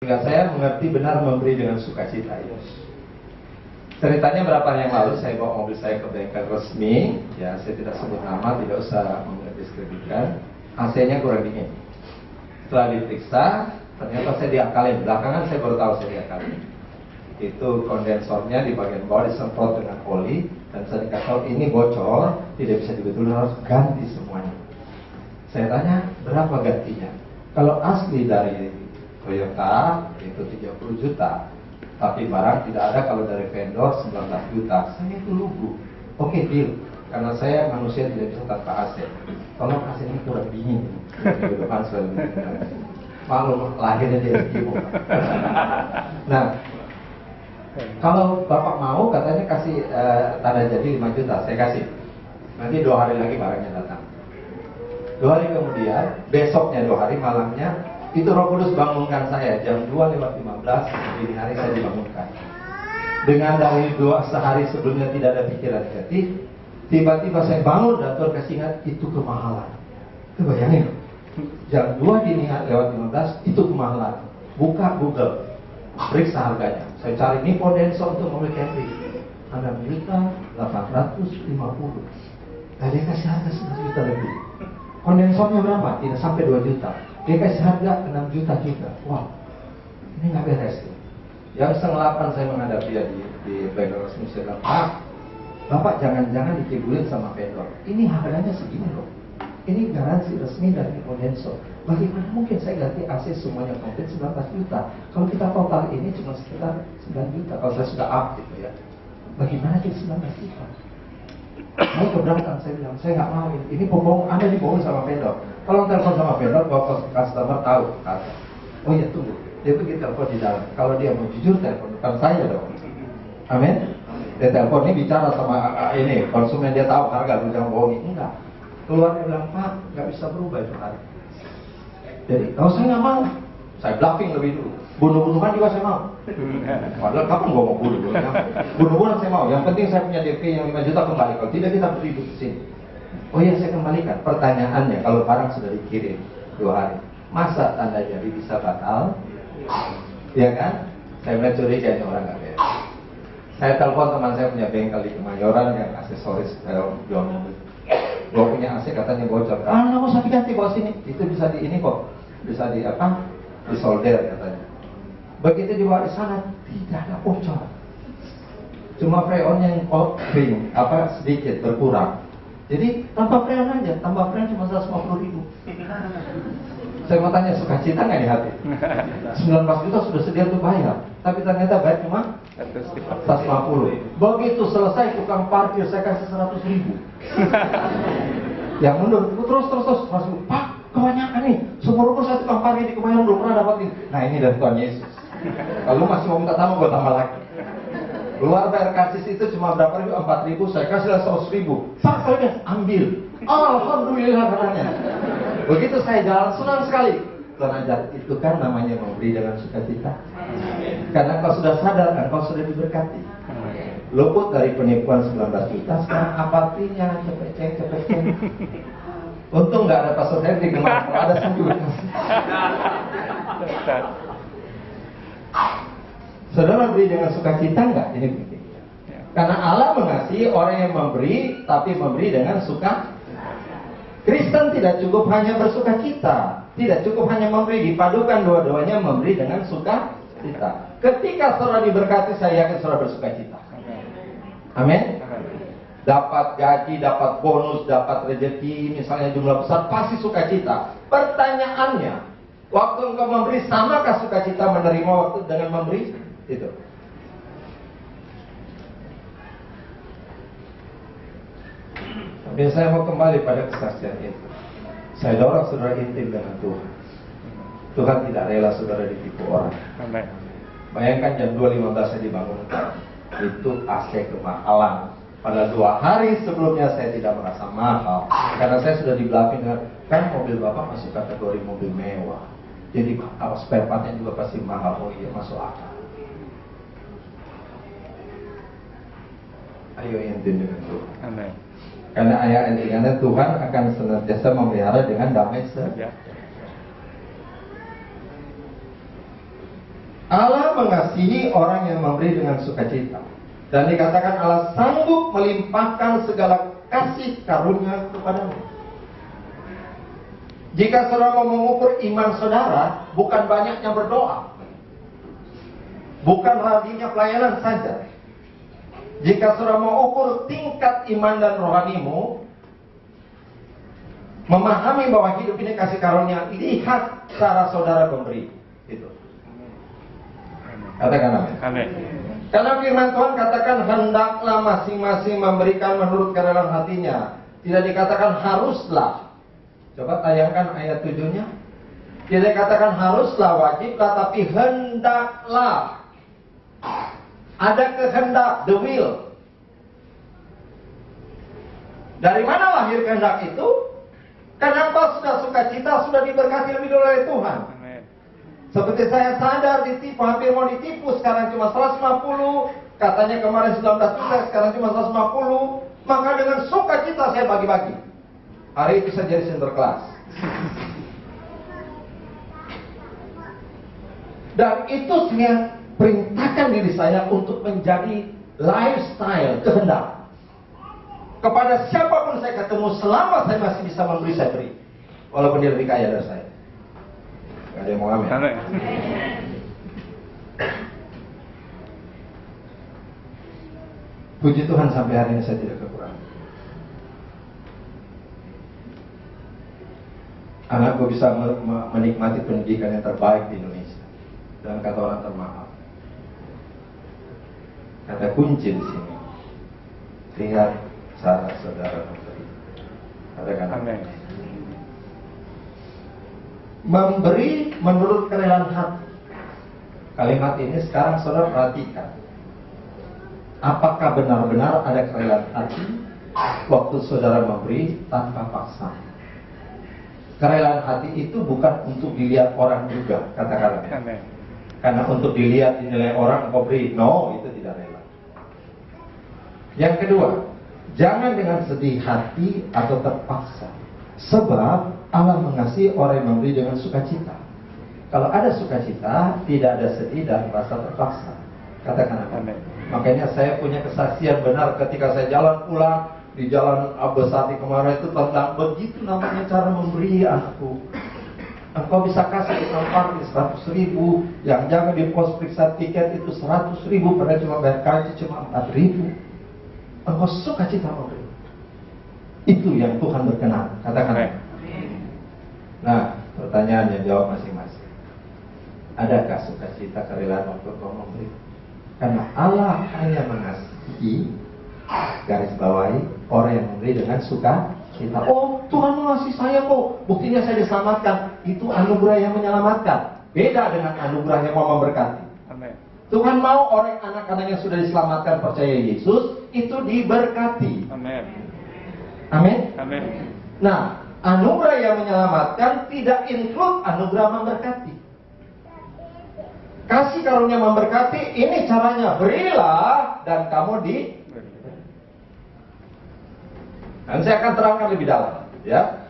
Enggak, saya mengerti benar memberi dengan sukacita. Ceritanya berapa hari yang lalu saya bawa mobil saya ke bengkel resmi, ya saya tidak sebut nama, tidak usah mendiskreditkan. AC-nya kurang dingin. Setelah diperiksa, ternyata saya diakalin. Belakangan saya baru tahu saya diakalin. Itu kondensornya di bagian bawah disemprot dengan oli, dan saya dikasih tahu ini bocor, tidak bisa dibetulkan, harus ganti semuanya. Saya tanya berapa gantinya? Kalau asli dari Toyota itu 30 juta, tapi barang tidak ada. Kalau dari vendor 19 juta. Saya itu lugu. Oke, deal. Karena saya manusia tidak bisa tanpa AC. Tolong AC ini kurang dingin. Maklum lahirnya di Eskimo. Nah, kalau Bapak mau katanya kasih tanda jadi 5 juta, saya kasih. Nanti 2 hari lagi barangnya datang. 2 hari kemudian, besoknya 2 hari malamnya, itu Roh Kudus bangunkan saya jam 2:15 dini hari saya dibangunkan. Dengan dari sehari sebelumnya tidak ada pikiran negatif, tiba-tiba saya bangun dan Tuhan kasih ingat itu kemahalan. Itu bayangin, jam 2 dini hari lewat 15 itu kemahalan. Buka Google, periksa harganya. Saya cari ini kondensor untuk mobil camping, 6.850.000. Nah, dia kasih harga 11 juta lebih. Kondensornya berapa? Tidak sampai 2 juta. Dia kasih harga 6 juta juga. Wow, ini nggak beres tuh. Yang setengah 8 saya menghadap dia di bengkel resmi. Saya bilang, Pak, Bapak jangan-jangan dikibulin sama vendor. Ini harganya segini loh. Ini garansi resmi dari kondensor. Bagaimana mungkin saya ganti AC semuanya komplit 19 juta? Kalau kita total ini cuma sekitar 9 juta. Kalau saya sudah up gitu ya. Bagaimana jadi 19 juta? Saya keberatan, saya bilang, saya nggak mau ini bohong, Anda dibohong sama vendor. Kalau telepon sama vendor, bapak customer tahu kata. Oh iya, tunggu, dia pergi telepon di dalam. Kalau dia mau jujur, telepon bukan saya dong. Amin. Dia telepon ini bicara sama ini konsumen, dia tahu harga, lu jangan bohongi. Enggak. Keluar dia bilang, Pak, nggak bisa berubah itu hari. Jadi, kalau saya nggak mau, saya bluffing lebih dulu. Bunuh-bunuhan juga saya mau. Padahal kapan gua mau bunuh? Bunuh-bunuhan saya mau. Yang penting saya punya DP yang 5 juta kembali. Kalau tidak kita berdiri di sini. Oh iya, saya kembalikan. Pertanyaannya, kalau barang sudah dikirim 2 hari, masa tanda jadi bisa batal? Ya kan? Saya mulai curiga ini orang nggak beres. Saya telepon teman saya punya bengkel di Kemayoran yang aksesoris jual mobil. Gua punya AC katanya bocor. Ah, nggak usah diganti bos ini. Itu bisa di ini kok. Bisa di apa? Di solder katanya. Begitu dibawa di sana tidak ada bocor. Cuma freonnya yang kering sedikit berkurang. Jadi tanpa freon aja, tambah freon cuma 150.000. Saya mau tanya, sukacita nggak di hati? 19 juta sudah sedia untuk bayar, tapi ternyata bayar cuma 150. Begitu selesai tukang parkir saya kasih 100.000. Yang mundur terus masuk, Pak, kebanyakan nih. Seumur umur saya tukang parkir di Kemayoran belum pernah dapat ini. Nah, ini dari Tuhan Yesus. Kalau masih mau minta tambah, gue tambah lagi. Keluar bayar karcis itu cuma berapa ribu? 4.000, saya kasih 100.000. Pak, kalian ambil. Alhamdulillah katanya. Begitu saya jalan senang sekali. Tuhan ajar, itu kan namanya memberi dengan sukacita. Karena kau sudah sadar kan, kau sudah diberkati. Luput dari penipuan 19 juta, sekarang apatinya cepet-cepet. Untung nggak ada pastor saya di Gemar, kalau ada sujud. Saudara beri dengan sukacita nggak? Ini penting. Karena Allah mengasihi orang yang memberi, tapi memberi dengan suka. Kristen tidak cukup hanya bersukacita, tidak cukup hanya memberi, dipadukan dua-duanya memberi dengan sukacita. Ketika saudara diberkati, saya yakin saudara bersukacita. Amin. Dapat gaji, dapat bonus, dapat rezeki, misalnya jumlah besar, pasti sukacita. Pertanyaannya, waktu engkau memberi, samakah sukacita menerima waktu dengan memberi? Itu. Tapi saya mau kembali pada kesaksian itu. Saya dorong saudara intim dengan Tuhan. Tuhan tidak rela saudara ditipu orang. Amen. Bayangkan jam 2.15 saya dibangunkan. Itu AC kemahalan. Pada 2 hari sebelumnya saya tidak merasa mahal. Karena saya sudah di-bluffing dengan, kan mobil Bapak masuk kategori mobil mewah. Jadi spare partnya juga pasti mahal. Oh iya, masuk akal. Ayo intim dengan Tuhan. Amen. Karena ayat intinya Tuhan akan senantiasa memelihara dengan damai sejahtera. Allah mengasihi orang yang memberi dengan sukacita. Dan dikatakan Allah sanggup melimpahkan segala kasih karunia kepadamu. Jika saudara mau mengukur iman saudara, bukan banyaknya berdoa, bukan rajinnya pelayanan saja. Jika saudara mau ukur tingkat iman dan rohanimu, memahami bahwa hidup ini kasih karunia, lihat cara saudara memberi. Itu. Katakan amin. Amin. Karena firman Tuhan katakan hendaklah masing-masing memberikan menurut kerelaan hatinya. Tidak dikatakan haruslah. Coba tayangkan ayat 7-nya. Tidak dikatakan haruslah, wajiblah, tapi hendaklah. Ada kehendak, the will. Dari mana lahir kehendak itu? Karena engkau sudah sukacita, sudah diberkati lebih dulu oleh Tuhan. Amin. Seperti saya sadar ditipu, hampir mau ditipu, sekarang cuma 150, katanya kemarin 19 juta, sekarang cuma 150, maka dengan sukacita saya bagi-bagi. Hari itu saya jadi center class. Dan itu saya perintahkan diri saya untuk menjadi lifestyle, kehendak. Kepada siapapun saya ketemu, selama saya masih bisa memberi, saya beri. Walaupun dia lebih kaya dari saya. Gak ada yang mau amin. Amin. Puji Tuhan sampai hari ini saya tidak kekurangan. Anakku bisa menikmati pendidikan yang terbaik di Indonesia. Dan kata orang termahal. Kata kunci di sini. Lihat cara saudara memberi. Katakan Amin. Memberi menurut kerelaan hati. Kalimat ini sekarang saudara perhatikan. Apakah benar-benar ada kerelaan hati waktu saudara memberi tanpa paksa? Kerelaan hati itu bukan untuk dilihat orang juga, katakan. Amin. Karena untuk dilihat dinilai orang engkau beri, no, itu tidak rela. Yang kedua, jangan dengan sedih hati atau terpaksa. Sebab Allah mengasihi orang yang memberi dengan sukacita. Kalau ada sukacita, tidak ada sedih dan rasa terpaksa. Katakan amin. Makanya saya punya kesaksian benar ketika saya jalan pulang di jalan Abesati kemarin itu tentang begitu namanya cara memberi anakku. Engkau bisa kasih tukang parkir 100.000, yang jangan di pos periksa tiket itu 100.000, padahal cuma bayar kartu cuma 4.000. Engkau sukacita memberi. Itu yang Tuhan berkenan. Katakan amin. Nah, pertanyaannya jawab masing-masing. Adakah sukacita kerelaan waktu kau memberi? Karena Allah hanya mengasihi, garis bawahi, orang yang memberi dengan sukacita. Oh, Tuhan mengasihi saya kok, buktinya saya diselamatkan. Itu anugerah yang menyelamatkan. Beda dengan anugerah yang mau memberkati. Amin. Tuhan mau orang anak-anak yang sudah diselamatkan percaya Yesus itu diberkati. Amin. Amin. Amin. Nah, anugerah yang menyelamatkan tidak include anugerah memberkati. Kasih karunia memberkati, ini caranya, berilah dan kamu di. Dan saya akan terangkan lebih dalam, ya.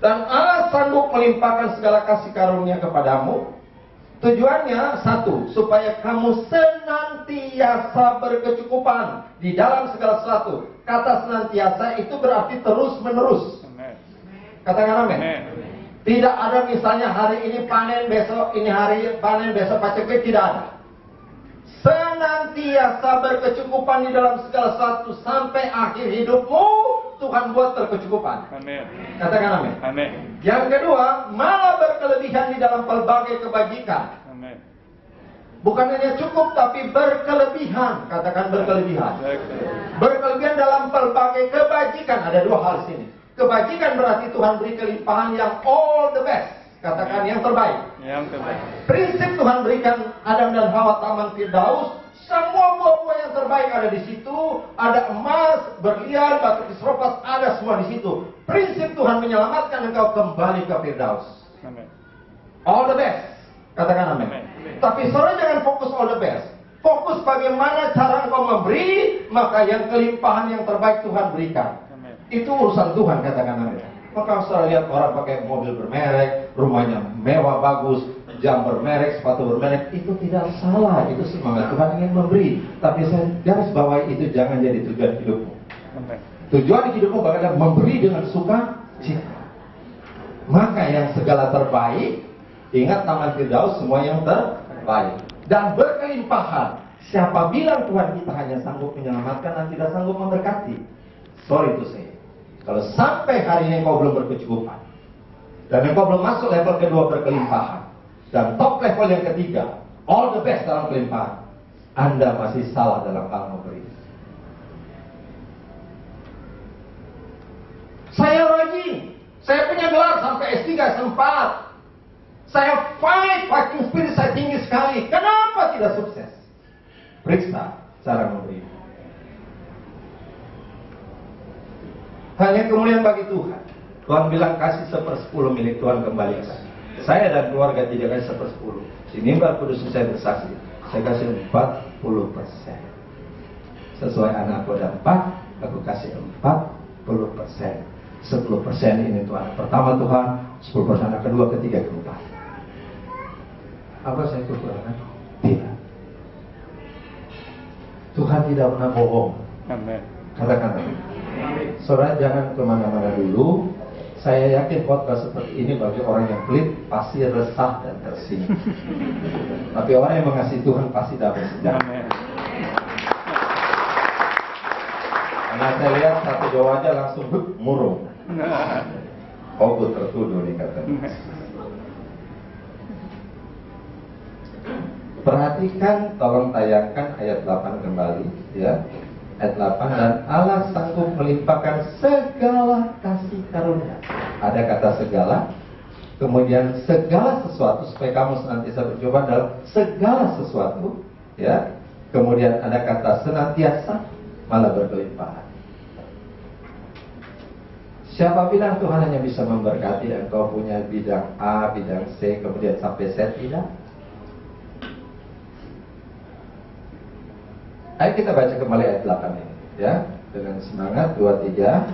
Dan Allah sanggup melimpahkan segala kasih karunia kepadamu. Tujuannya satu, supaya kamu senantiasa berkecukupan di dalam segala sesuatu. Kata senantiasa itu berarti terus menerus. Katakan amin. Tidak ada misalnya hari ini panen, besok ini hari panen, besok paceklik, tidak ada. Senantiasa berkecukupan di dalam segala sesuatu sampai akhir hidupmu, Tuhan buat berkecukupan. Amin. Katakan amin. Amin. Yang kedua, malah berkelebihan di dalam pelbagai kebajikan. Amin. Bukan hanya cukup, tapi berkelebihan. Katakan berkelebihan. Berkelebihan dalam pelbagai kebajikan. Ada dua hal di sini. Kebajikan berarti Tuhan beri kelimpahan yang all the best. Katakan yang terbaik. Yang terbaik. Prinsip Tuhan berikan Adam dan Hawa Taman Firdaus. Semua buah-buah yang terbaik ada di situ. Ada emas, berlian, batu kisropas, ada semua di situ. Prinsip Tuhan menyelamatkan engkau kembali ke Firdaus. Amin. All the best. Katakan amin. Tapi saudara jangan fokus all the best. Fokus bagaimana cara engkau memberi, maka yang kelimpahan yang terbaik Tuhan berikan. Amin. Itu urusan Tuhan, katakan amin. Maka saudara lihat orang pakai mobil bermerek, rumahnya mewah bagus, jam bermerek, sepatu bermerek, itu tidak salah. Itu semangat Tuhan ingin memberi. Tapi saya garis bawahi itu jangan jadi tujuan hidupmu. Tujuan hidupmu adalah memberi dengan sukacita. Maka yang segala terbaik, ingat Taman Firdaus, semua yang terbaik dan berkelimpahan. Siapa bilang Tuhan kita hanya sanggup menyelamatkan dan tidak sanggup memberkati? Sorry to say, kalau sampai hari ini kau belum berkecukupan dan kau belum masuk level kedua berkelimpahan dan top level yang ketiga all the best dalam kelimpahan, Anda masih salah dalam hal memberi. Saya rajin, saya punya gelar sampai S3, S4, saya fighting spirit saya tinggi sekali. Kenapa tidak sukses? Periksa cara memberi. Hanya kemuliaan bagi Tuhan. Tuhan bilang kasih 1/10 milik Tuhan kembalikan. Saya dan keluarga tidak kasih 1/10. Di mimbar kudus saya bersaksi, saya kasih 40%. Sesuai anak koda 4, aku kasih 40%. 10% ini Tuhan pertama Tuhan, 10% anak kedua, ketiga, keempat. Apa saya kekurangan? Tidak. Tuhan tidak pernah bohong. Amin. Katakan amin. Saudara jangan kemana-mana dulu. Saya yakin khotbah seperti ini bagi orang yang pelit pasti resah dan tersinggung. Tapi orang yang mengasihi Tuhan pasti dapat sejahtera. Karena saya lihat satu doa aja langsung murung. Oh, gue tertuduh nih katanya. Perhatikan, tolong tayangkan ayat 8 kembali, ya. Ayat 8, dan Allah sanggup melimpahkan segala kasih karunia. Ada kata segala, kemudian segala sesuatu, supaya kamu senantiasa bercoba dalam segala sesuatu, ya. Kemudian ada kata senantiasa, malah berkelimpahan. Siapa bilang Tuhan hanya bisa memberkati dan kau punya bidang A, bidang C, kemudian sampai Z? Tidak. Ayo kita baca kembali ayat 8 ini, ya, dengan semangat. 2, 3.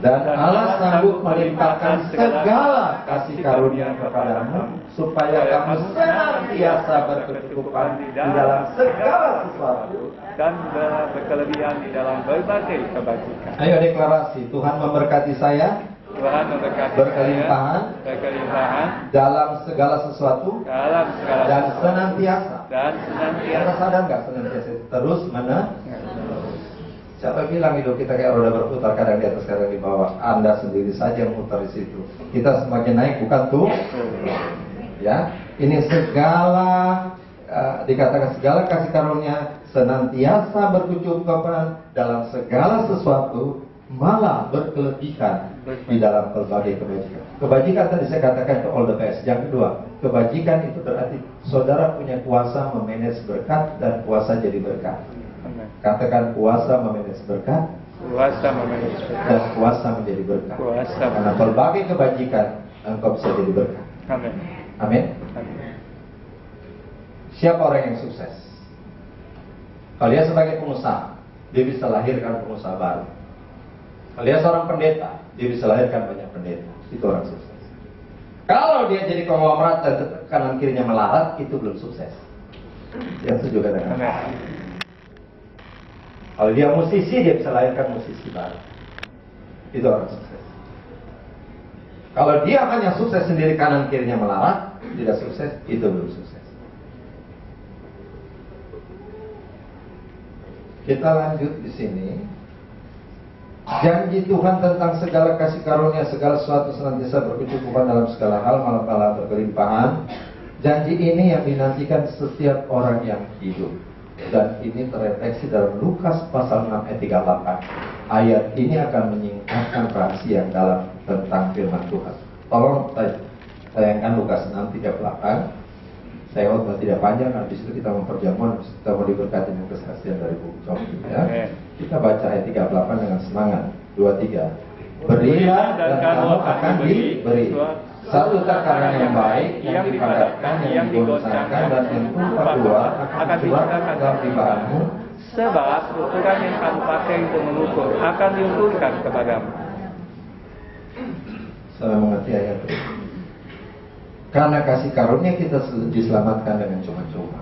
Dan Allah sanggup melimpahkan segala kasih karunia kepadamu, supaya kamu senantiasa berkecukupan di dalam segala sesuatu dan berkelebihan di dalam berbagai kebajikan. Ayo deklarasi, Tuhan memberkati saya, Tuhan memberkati berkelimpahan, berkelimpahan dalam segala sesuatu, dalam segala dan sesuatu senantiasa. dan Kita senantiasa. sadar nggak senantiasa itu terus mana? Siapa bilang hidup kita kayak roda berputar, kadang di atas kadang di bawah? Anda sendiri saja yang muter di situ. Kita semakin naik, bukan tuh? Ya, ini segala dikatakan segala kasih karunia senantiasa berkecukupan dalam segala sesuatu, malah berkelebihan di dalam berbagai kebajikan. Kebajikan tadi saya katakan itu all the best. Yang kedua, kebajikan itu berarti saudara punya kuasa memanage berkat dan kuasa jadi berkat. Katakan kuasa memanage berkat, Kuasa memanage berkat, dan kuasa menjadi berkat. kuasa. Karena berbagai kebajikan engkau bisa jadi berkat. Amin. Amin. Amin. Siapa orang yang sukses? Kalau dia sebagai pengusaha, dia bisa lahirkan pengusaha baru. Kalau dia seorang pendeta, dia bisa lahirkan banyak pendeta. Itu orang sukses. Kalau dia jadi konglomerat dan kanan kirinya melarat, itu belum sukses. Yang setuju dengan Amin. kalau dia musisi, dia bisa lahirkan musisi baru. Itu orang sukses. Kalau dia hanya sukses sendiri kanan kirinya melarat, tidak sukses, itu belum sukses. Kita lanjut di sini. Janji Tuhan tentang segala kasih karunia, segala sesuatu senantiasa berkecukupan dalam segala hal, malah berkelimpahan. Janji ini yang dinantikan setiap orang yang hidup. Dan ini terrefleksi dalam Lukas pasal 6 ayat 38. Ayat ini akan menyingkapkan rahasia yang dalam tentang firman Tuhan. Tolong tayangkan Lukas 6 38. Saya khotbah tidak panjang, habis itu kita memperjamuan, kita mau diberkati dengan kesaksian dari buku Coki, ya. Kita baca ayat 38 dengan semangat. 2, 3. Berilah dan kamu akan diberi. Satu takaran yang baik, yang dipadatkan, yang digoncangkan, dan yang tumpah keluar akan dicurahkan dalam timbanganmu. Sebab ukuran yang kamu pakai untuk mengukur akan diukurkan kepadamu. Saya mengerti ayat itu. Karena kasih karunia kita diselamatkan dengan cuma-cuma.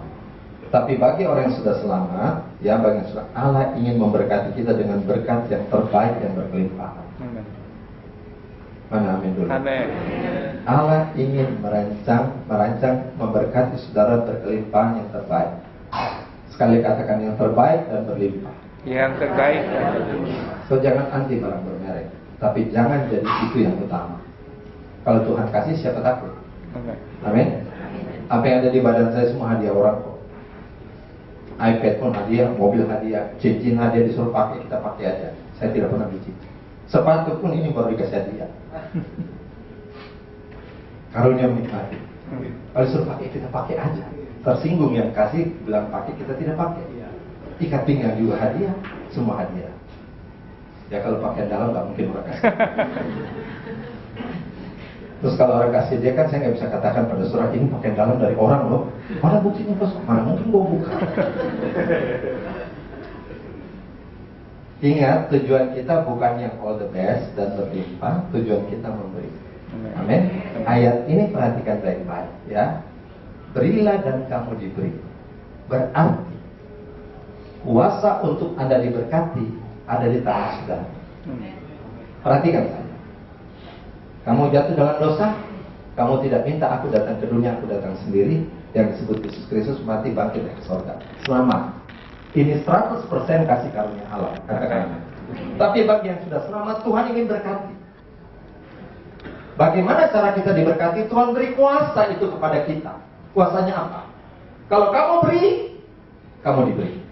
Tapi bagi orang yang sudah selamat, ya bagi yang sudah, Allah ingin memberkati kita dengan berkat yang terbaik yang berkelimpahan. Mana amin dulu. Amin. Allah ingin merancang memberkati saudara berkelimpahan yang terbaik. Sekali katakan yang terbaik dan berlimpah. Yang terbaik. So jangan anti barang bermerek, tapi jangan jadi itu yang utama. Kalau Tuhan kasih, siapa takut? Amin. Apa yang ada di badan saya semua hadiah orang kok. iPad pun hadiah, mobil hadiah, cincin hadiah, disuruh pakai, kita pakai aja. Saya tidak pernah beli cincin. Sepatu pun ini baru dikasih hadiah. Karunia menikmati. Kalau disuruh pakai, kita pakai aja. Tersinggung yang kasih bilang pakai, kita tidak pakai. Ikat pinggang juga hadiah, semua hadiah. Ya kalau pakai dalam nggak mungkin orang kasih. Terus kalau orang kasih dia kan, saya nggak bisa katakan pada surat ini pakai dalam dari orang loh. Mana buktinya kosong? Mana mungkin gua buka? Ingat, tujuan kita bukan yang all the best dan berlimpah, tujuan kita memberi. Amin. Ayat ini perhatikan baik-baik ya. Berilah dan kamu diberi. Berarti kuasa untuk Anda diberkati ada di tangan saudara. Perhatikan saya. Kamu jatuh dalam dosa, kamu tidak minta aku datang ke dunia, aku datang sendiri. Yang disebut Yesus Kristus mati bangkit dari surga. Selamat. Ini 100% kasih karunia Allah. Katakan. Tapi bagi yang sudah selamat, Tuhan ingin berkati. Bagaimana cara kita diberkati? Tuhan beri kuasa itu kepada kita. Kuasanya apa? Kalau kamu beri, kamu diberi.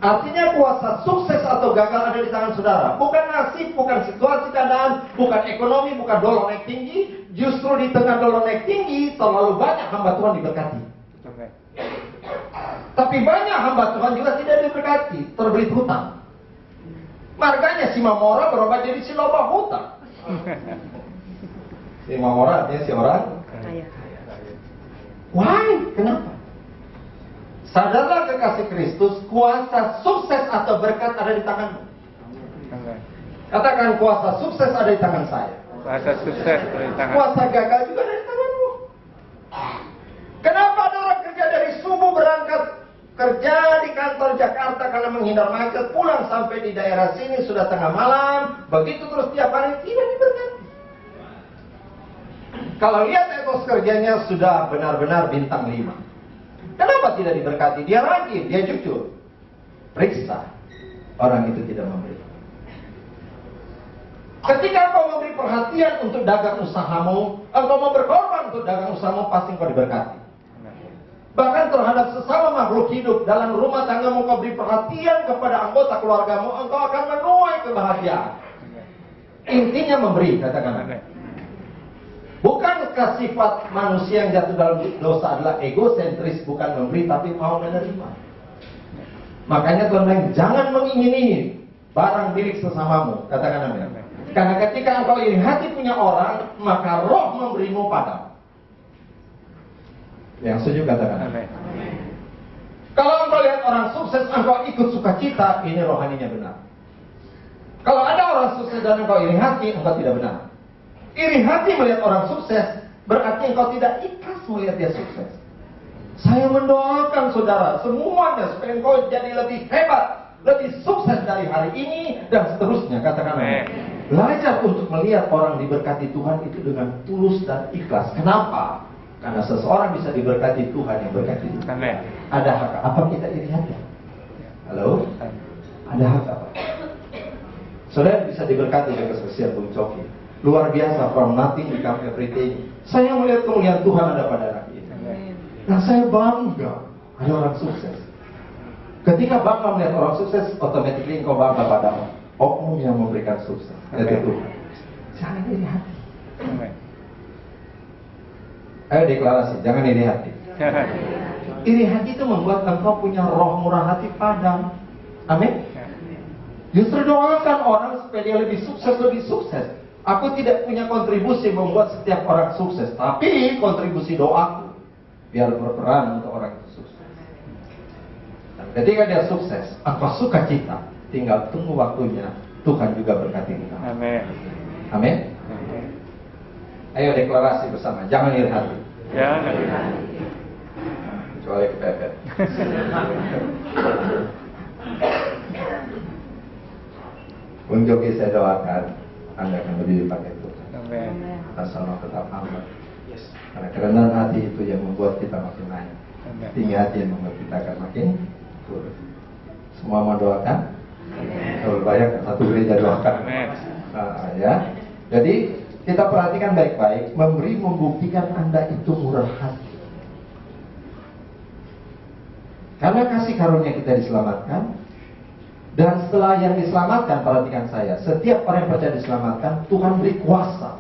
Artinya kuasa sukses atau gagal ada di tangan saudara. Bukan nasib, bukan situasi keadaan, bukan ekonomi, bukan dolar naik tinggi. Justru di tengah dolar naik tinggi, terlalu banyak hamba Tuhan diberkati. Tapi banyak hamba Tuhan juga tidak diberkati, terbelit hutang. Marganya si Mamora berubah jadi si loba hutang. Si Mamora artinya si orang kaya. Why? Kenapa? Sadarlah kekasih Kristus, kuasa sukses atau berkat ada di tanganmu. Katakan kuasa sukses ada di tangan saya. Kuasa sukses ada di tangan. Kuasa gagal juga ada di tanganmu. Kenapa ada orang kerja dari subuh berangkat kerja di kantor Jakarta karena menghindar macet, pulang sampai di daerah sini sudah tengah malam, begitu terus tiap hari tidak diberkati. Kalau lihat etos kerjanya sudah benar-benar bintang 5. Kenapa tidak diberkati? Dia rajin, dia jujur. Periksa, orang itu tidak memberi. Ketika engkau memberi perhatian untuk dagang usahamu, engkau mau berkorban untuk dagang usahamu, pasti engkau diberkati. Bahkan terhadap sesama makhluk hidup dalam rumah tanggamu, engkau beri perhatian kepada anggota keluargamu, engkau akan menuai kebahagiaan. Intinya memberi, katakan. Bukankah sifat manusia yang jatuh dalam dosa adalah egosentris, bukan memberi tapi mau menerima. Makanya Tuhan bilang, jangan mengingini barang milik sesamamu. Katakan amin. Karena ketika engkau iri hati punya orang, maka roh memberimu padamu. Yang setuju katakan amin. Kalau engkau lihat orang sukses, engkau ikut sukacita, ini rohaninya benar. Kalau ada orang sukses dan engkau iri hati, engkau tidak benar. Iri hati melihat orang sukses, berarti engkau tidak ikhlas melihat dia sukses. Saya mendoakan saudara semuanya supaya engkau jadi lebih hebat, lebih sukses dari hari ini dan seterusnya. Katakan amin. Belajar untuk melihat orang diberkati Tuhan itu dengan tulus dan ikhlas. Kenapa? Karena seseorang bisa diberkati Tuhan yang berkati dia. Amin. Ada hak apa kita iri hati? Halo? Ada hak apa? Saudara bisa diberkati dengan kesaksian Bung Coki. Luar biasa, from nothing become everything. Saya melihat kemuliaan Tuhan ada pada anak ini. Nah saya bangga ada orang sukses. Ketika bangga melihat orang sukses, otomatis engkau bangga pada oknum yang memberikan sukses. Yaitu Tuhan. Jangan iri hati. Ayo deklarasi, jangan iri hati. Iri hati itu membuat engkau punya roh murah hati padam. Amin. Justru doakan orang supaya dia lebih sukses. Aku tidak punya kontribusi membuat setiap orang sukses, tapi kontribusi doaku biar berperan untuk orang itu sukses. Dan ketika dia sukses, engkau sukacita, tinggal tunggu waktunya. Tuhan juga berkati kita. Amin. Amin. Ayo deklarasi bersama, jangan iri hati. Jangan. Kecuali kepepet. Untuk saya doakan Anda akan lebih dipakai Tuhan. Amin. Asal mau tetap hamba. Karena kerendahan hati itu yang membuat kita makin naik. Amin. Tinggi hati yang membuat kita akan makin turun. Semua mau doakan? Kalau banyak satu gereja doakan. Amin. Nah, ya. Jadi kita perhatikan baik-baik. Membuktikan Anda itu murah hati. Karena kasih karunia kita diselamatkan. Dan setelah yang diselamatkan, perhatikan saya, setiap orang yang percaya diselamatkan, Tuhan beri kuasa.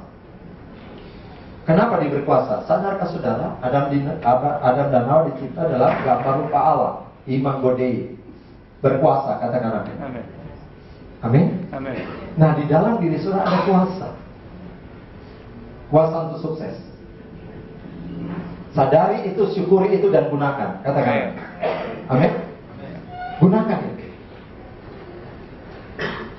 Kenapa diberi kuasa? Sadarkah saudara, Adam dan Hawa dicipta dalam gambar rupa Allah, imago Dei, berkuasa, katakan amin. Amin. Amin. Amin. Nah, di dalam diri saudara ada kuasa. Kuasa untuk sukses. Sadari itu, syukuri itu, dan gunakan. Katakan amin. Gunakan itu.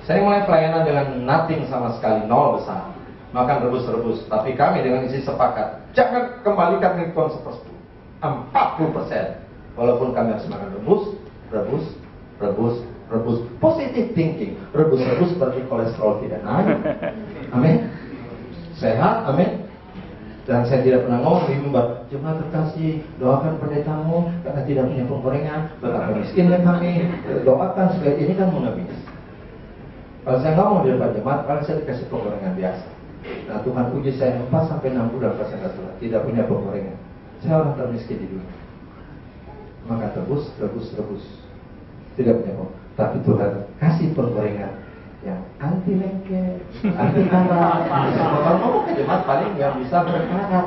Saya mulai pelayanan dengan nothing sama sekali, nol besar. Makan rebus-rebus. Tapi kami dengan isi sepakat, jangan kembalikan Newton 40%. Walaupun kami harus makan rebus. Positive thinking. Rebus-rebus berarti kolesterol tidak naik. Amin. Sehat, amin. Dan saya tidak pernah ngomong di mimbar, jemaat terkasih, doakan pendetamu karena tidak punya penggorengan, betapa miskinnya kami, doakan supaya ini kan mengemis. Kalau saya ngomong di depan jemaat, paling saya dikasih penggorengan biasa. Nah, Tuhan uji saya 4-6 bulan pas saya tidak punya penggorengan. Saya orang termiskin di dunia. Maka rebus. Tidak punya penggorengan. Tapi Tuhan kasih penggorengan yang anti lengket, anti karat. Kalau ngomong ke jemaat paling yang bisa berkarat.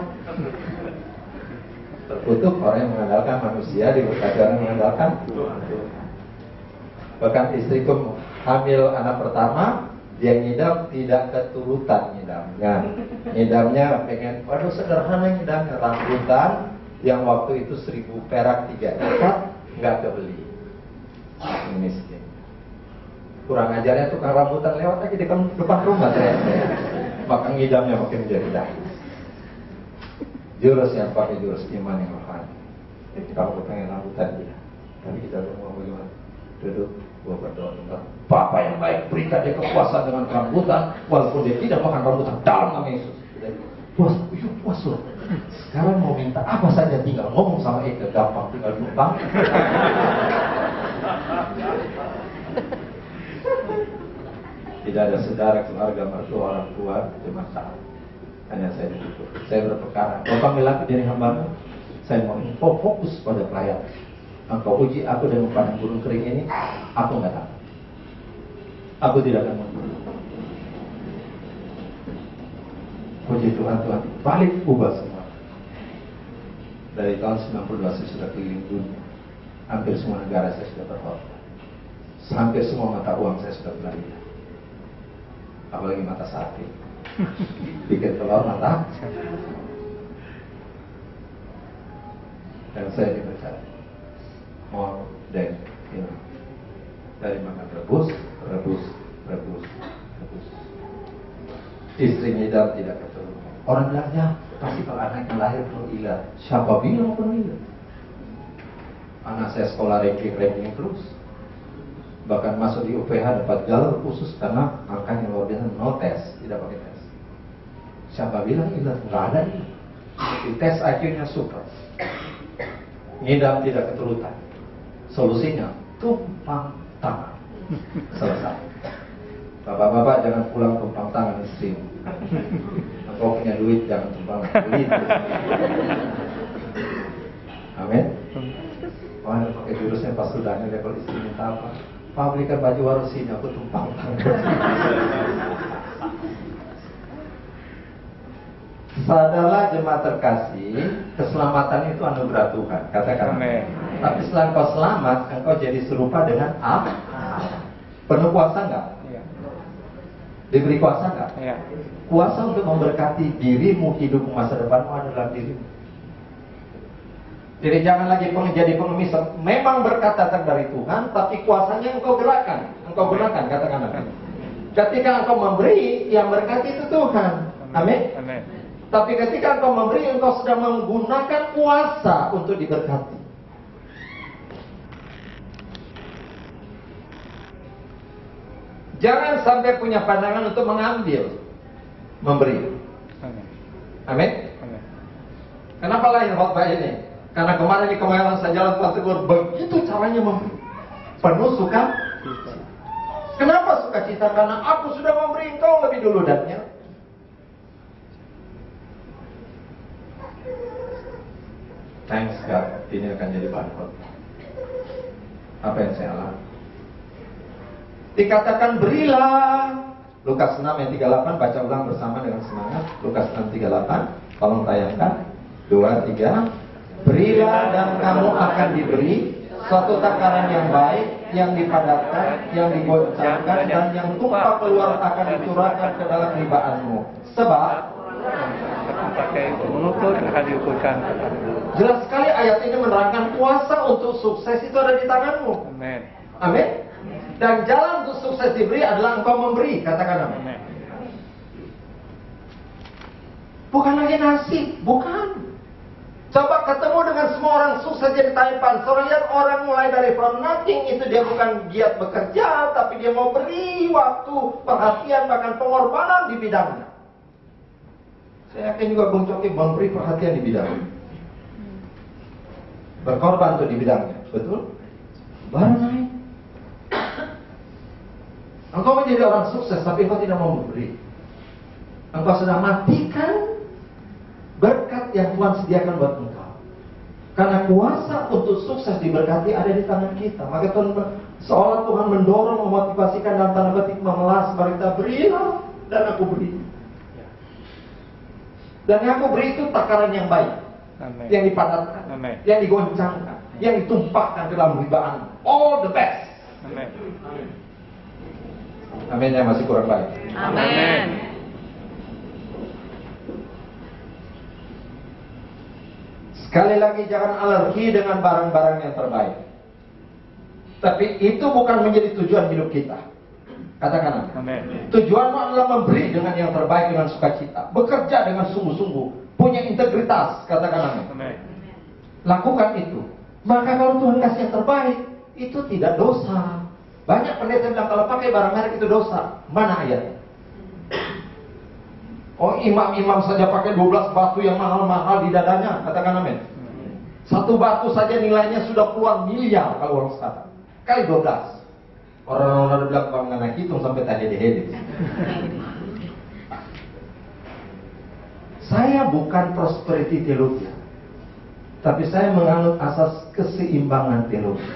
Terkutuk orang yang mengandalkan manusia, diberkati orang yang mengandalkan Tuhan. Bahkan istriku hamil anak pertama, dia ngidam tidak keturutan ngidamnya. Ngidamnya pengen, waduh sederhana ngidamnya, rambutan yang waktu itu 1.000 perak 3 ekor, nggak kebeli. Miskin. Kurang ajarnya tukang rambutan lewat lagi di depan rumah saya. Maka ngidamnya makin menjadi dahsyat. Jurus yang pakai jurus iman yang rohani. Kalau pengen rambutan dia, tapi kita mau bagaimana? Duduk, gua berdoa, Bapa yang baik, berikan dia kekuasaan dengan rambutan, walaupun dia tidak makan rambutan, dalam nama Yesus. Puas loh. Sekarang mau minta apa saja, tinggal ngomong sama Eka, gampang, tinggal numpang. Tidak ada saudara, keluarga, mertua, orang tua, cuma saya. Hanya saya duduk. Saya berperkara. Bapak bilang ke diri hamba, saya mau fokus pada pelayanan. Engkau uji aku dengan padang gurun kering ini, aku nggak tahu. Aku tidak akan mundur. Puji Tuhan, balik ubah semua. Dari tahun 92 saya sudah keliling dunia. Hampir semua negara saya sudah berkhotbah. Hampir semua mata uang saya sudah belanja. Apalagi mata sapi. Bikin telur mata. Dan saya dipercaya. More than enough. Dari makan rebus. Istri ngidam tidak keturunan. Orang bilangnya pasti kalau anaknya lahir pengilat. Siapa bilang pengilat? Anak saya sekolah ranking terus. Bahkan masuk di UPH dapat jalur khusus karena angkanya luar biasa, no tes, tidak pakai tes. Siapa bilang ilat? Nggak ada ini. Di tes IQ-nya super. Ngidam tidak keturunan. Solusinya tumpang tangan. Selesai. Bapak-bapak jangan pulang tumpang tangan istri. Engkau punya duit jangan tumpang duit. Amin. Wah, pakai jurusnya pas sudahnya level istri minta apa? Pak belikan baju warusin, aku tumpang tangan. Sadarlah jemaat terkasih, keselamatan itu anugerah Tuhan. Katakan amin. Tapi setelah engkau selamat, engkau jadi serupa dengan apa? Penuh kuasa enggak? Iya. Diberi kuasa enggak? Iya. Kuasa untuk memberkati dirimu, hidupmu, masa depanmu ada dalam dirimu. Jadi jangan lagi jadi pengemis. Memang berkat datang dari Tuhan, tapi kuasanya engkau gerakkan, engkau gunakan. Katakan amin. Ketika engkau memberi, yang berkati itu Tuhan. Amin. Amin. Tapi ketika engkau memberi, engkau sedang menggunakan kuasa untuk diberkati. Jangan sampai punya pandangan untuk mengambil, memberi. Amin. Kenapa lahir khotbah ini? Karena kemarin di Kemayoran saya jalan Tuhan tegur, begitu caranya memberi. Penuh suka. Kenapa sukacita? Karena aku sudah memberi engkau lebih dulu dannya. Thanks God, ini akan jadi bahan khotbah. Apa yang saya alami? Dikatakan berilah. Lukas 6 ayat 38, baca ulang bersama dengan semangat. Lukas 6 38, tolong tayangkan. 2, 3. Berilah dan kamu akan diberi suatu takaran yang baik, yang dipadatkan, yang digoncangkan, dan yang tumpah keluar akan dicurahkan ke dalam ribaanmu. Sebab pakai mengukur akan diukurkan. Jelas sekali ayat ini menerangkan kuasa untuk sukses itu ada di tanganmu. Amin. Amin. Dan jalan untuk sukses diberi adalah engkau memberi. Katakan amin. Bukan lagi nasib, bukan. Coba ketemu dengan semua orang sukses jadi Taipan. Seorang lihat orang mulai dari from nothing itu dia bukan giat bekerja, tapi dia mau beri waktu, perhatian, bahkan pengorbanan di bidangnya. Saya yakin juga Bung Coki memberi perhatian di bidangnya. Berkorban untuk di bidangnya, betul? Baru naik. Engkau menjadi orang sukses, tapi engkau tidak mau memberi. Engkau sedang matikan berkat yang Tuhan sediakan buat engkau. Karena kuasa untuk sukses diberkati ada di tangan kita. Maka Tuhan, seolah Tuhan mendorong, memotivasikan dalam tanda petik memelas kita, berilah dan aku beri. Dan yang aku beri itu takaran yang baik. Amen. Yang dipadatkan, amen, yang digoncangkan, yang ditumpahkan ke dalam ribaan. All the best. Amen. Amin, yang masih kurang baik. Amin. Sekali lagi jangan alergi dengan barang-barang yang terbaik. Tapi itu bukan menjadi tujuan hidup kita. Katakan amin. Tujuanmu adalah memberi dengan yang terbaik, dengan sukacita, bekerja dengan sungguh-sungguh, punya integritas. Katakan amin. Lakukan itu. Maka kalau Tuhan kasih yang terbaik, itu tidak dosa. Banyak pendeta bilang kalau pakai barang merek itu dosa. Mana ayatnya? Oh, imam-imam saja pakai 12 batu yang mahal-mahal di dadanya. Katakan amin. Satu batu saja nilainya sudah puluhan miliar kalau orang sekarang. Kali 12. Orang-orang bilang Bang anak hitung sampai tadi dihedit. Saya bukan prosperity teologi, tapi saya menganut asas keseimbangan teologi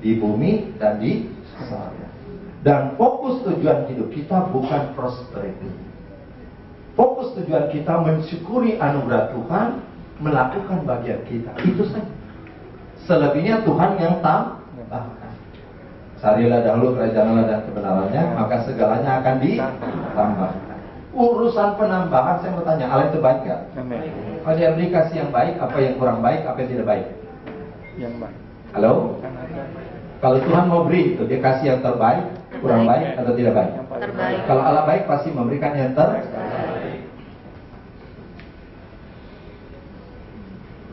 di bumi dan di surga. Dan fokus tujuan hidup kita bukan prosperity. Fokus tujuan kita mensyukuri anugerah Tuhan, melakukan bagian kita. Itu saja. Selebihnya Tuhan yang tambahkan. Carilah dahulu kerajaan Allah dan kebenarannya, maka segalanya akan ditambahkan. Urusan penambahan, saya mau tanya, Allah itu baik gak? Kalau dia beri kasih yang baik, apa yang kurang baik, apa yang tidak baik? Yang baik. Halo? Kalau Tuhan mau beri itu, dia kasih yang terbaik, kurang baik atau tidak baik? Terbaik. Kalau Allah baik, pasti memberikan yang terbaik.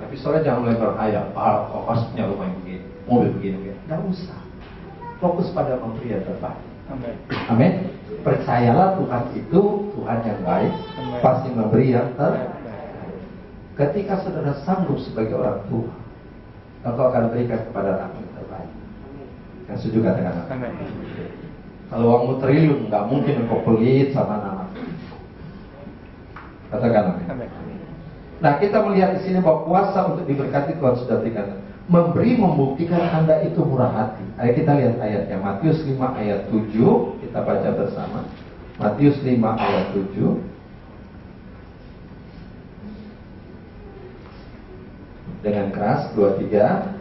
Tapi soalnya jangan mulai berayat, kok harus punya rumah yang begini, mobil begini. Tidak usah. Fokus pada memberi yang terbaik. Amin. Amin. Percayalah Tuhan itu Tuhan yang baik. Amen. Pasti memberi yang terbaik. Ketika saudara sanggup sebagai orang tua, engkau akan berikan kepada anak yang terbaik. Yang setuju katakan amin. Kalau uangmu triliun, nggak mungkin engkau pelit sama anak. Katakan amin. Nah, kita melihat di sini bahwa kuasa untuk diberkati Tuhan sudah berikan. Memberi membuktikan Anda itu murah hati. Ayo kita lihat ayatnya. Matius 5 ayat 7. Kita baca bersama. Matius 5 ayat 7. Dengan keras, 2, 3.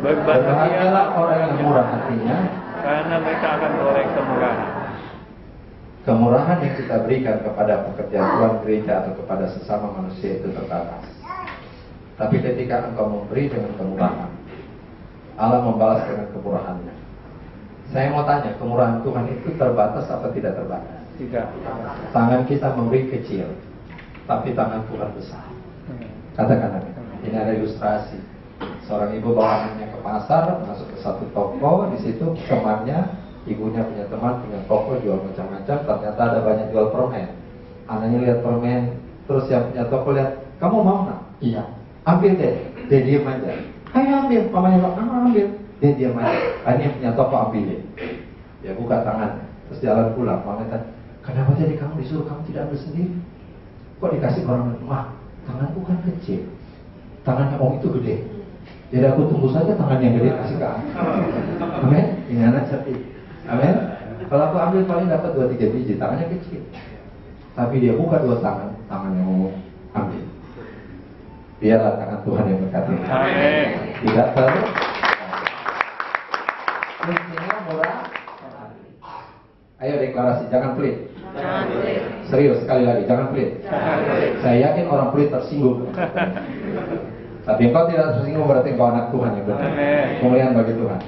Berbahagialah orang yang murah hatinya, karena mereka akan beroleh kemurahan. Kemurahan yang kita berikan kepada pekerjaan Tuhan, gereja, atau kepada sesama manusia itu terbatas. Tapi ketika engkau memberi dengan kemurahan, Allah membalas dengan kemurahannya. Saya mau tanya, kemurahan Tuhan itu terbatas atau tidak terbatas? Tidak. Tangan kita memberi kecil, tapi tangan Tuhan besar. Katakan amin. Ini ada ilustrasi. Seorang ibu bawa anaknya ke pasar, masuk ke satu toko, di situ temannya, ibunya punya teman, punya toko jual macam-macam, ternyata ada banyak jual permen. Anaknya lihat permen, terus yang punya toko lihat, kamu mau nggak? Iya. Ambil deh. Dia diam aja. Ayo ambil, mamanya bilang, ambil. Dia diam aja. Ini yang punya toko ambil deh. Dia buka tangan, terus jalan pulang. Mamanya tanya, kenapa tadi kamu disuruh kamu tidak ambil sendiri? Kok dikasih orang lain? Mah, tanganku kan kecil, tangannya om itu gede. Jadi aku tunggu saja tangan yang gede kasih ke aku. Amin. Ini anak cerdik. Amin. Kalau aku ambil paling dapat 2-3 biji, tangannya kecil. Tapi dia buka 2 tangan, tangan yang mau ambil. Biarlah tangan Tuhan yang berkati. Amin. Tidak terlalu. Kuncinya murah. Ayo deklarasi, jangan pelit. Jangan pelit. Serius sekali lagi, jangan pelit. Saya yakin orang pelit tersinggung. Tapi engkau tidak tersinggung berarti engkau anak Tuhan yang benar. Kemuliaan bagi Tuhan.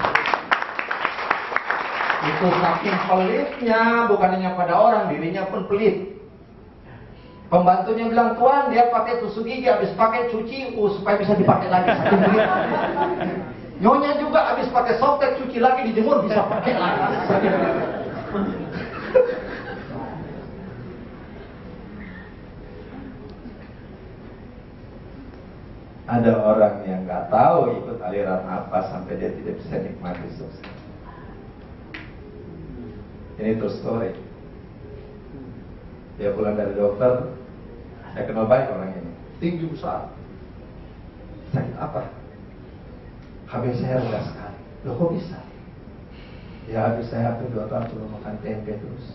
Itu saking pelitnya, bukan hanya pada orang, dirinya pun pelit. Pembantunya bilang, Tuhan dia pakai tusuk gigi, habis pakai cuci supaya bisa dipakai lagi. Saking pelit. Nyonya juga habis pakai softtek, cuci lagi, dijemur bisa pakai lagi. Saking pelit. Ada orang yang nggak tahu ikut aliran apa sampai dia tidak bisa nikmati sukses. Ini true story. Dia pulang dari dokter, saya kenal baik orang ini, tinggi besar. Sakit apa? Habis saya rendah sekali. Loh kok bisa? Ya habis saya hampir 2 tahun cuma makan tempe terus.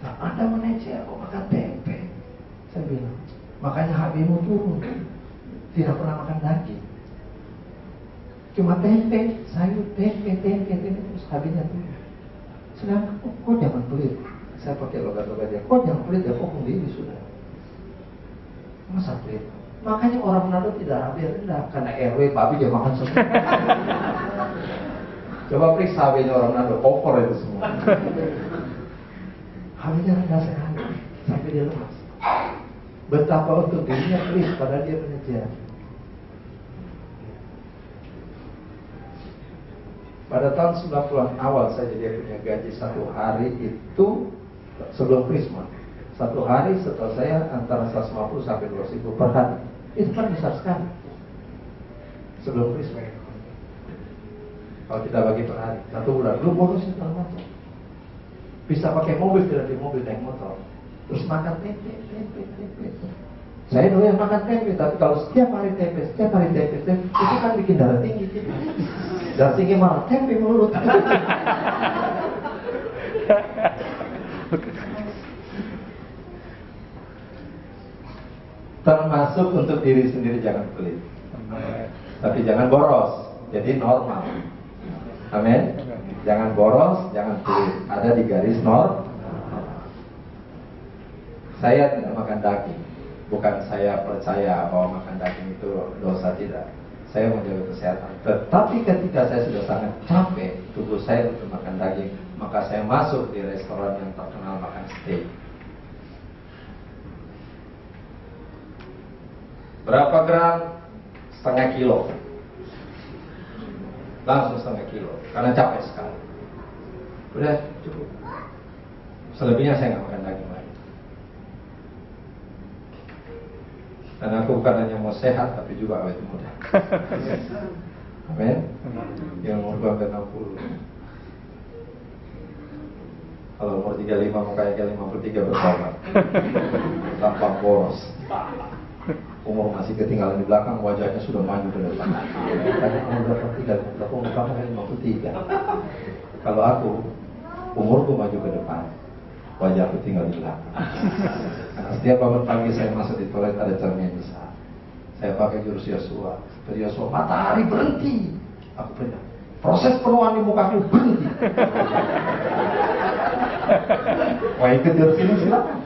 Nah, Anda manajer kok makan tempe? Saya bilang, makanya HB-mu turun. Tidak pernah makan daging, cuma tempe, sayur, tempe, terus habisnya tuh. Sedangkan kok jangan pelit. Saya pakai logat-logat dia. Kok jangan pelit ya, kok sendiri sudah. Masa pelit? Makanya orang Manado tidak habis rendah karena RW babi dia makan semua. Coba periksa HB-nya orang Manado, over itu semua. HB-nya rendah sekali sampai dia lemas. Betapa untuk dirinya pelit padahal dia pengejar. Pada tahun 90-an awal saja dia punya gaji 1 hari itu sebelum Krismas. 1 hari setelah saya antara 150 sampai 200 ribu per hari. Itu kan besar sekali. Sebelum Krismas. Kalau kita bagi per hari, 1 bulan, belum bonusnya segala macam. Bisa pakai mobil, tidak di mobil, naik motor. Terus makan tempe. Saya doyan makan tempe, tapi kalau setiap hari tempe, itu kan bikin darah tinggi. Darah tinggi malah tempe mulut. Termasuk untuk diri sendiri jangan pelit. Tapi jangan boros, jadi normal. Amin. Jangan boros, jangan pelit. Ada di garis normal. Saya tidak makan daging. Bukan saya percaya bahwa makan daging itu dosa, tidak. Saya menjaga kesehatan. Tetapi ketika saya sudah sangat capek tubuh saya untuk makan daging, maka saya masuk di restoran yang terkenal makan steak. Berapa gram? Setengah kilo. Langsung setengah kilo. Karena capek sekali. Udah cukup. Selebihnya saya nggak makan daging lagi. Dan aku bukan hanya mau sehat, tapi juga awet muda. Amin. Yang umur 60. Kalau umur 35 mau kayak 53 bertobat. Tanpa boros. Umur masih ketinggalan di belakang, wajahnya sudah maju ke depan. Tanya umur 53, umur kamu kan 53. Kalau aku, umurku maju ke depan, wajahku tinggal di belakang. Karena setiap bangun pagi saya masuk di toilet ada cermin besar. Saya pakai jurus Yosua. Yosua, matahari berhenti. Aku bilang, proses penuhan di muka kamu berhenti. Wah ikut jurus ini silakan.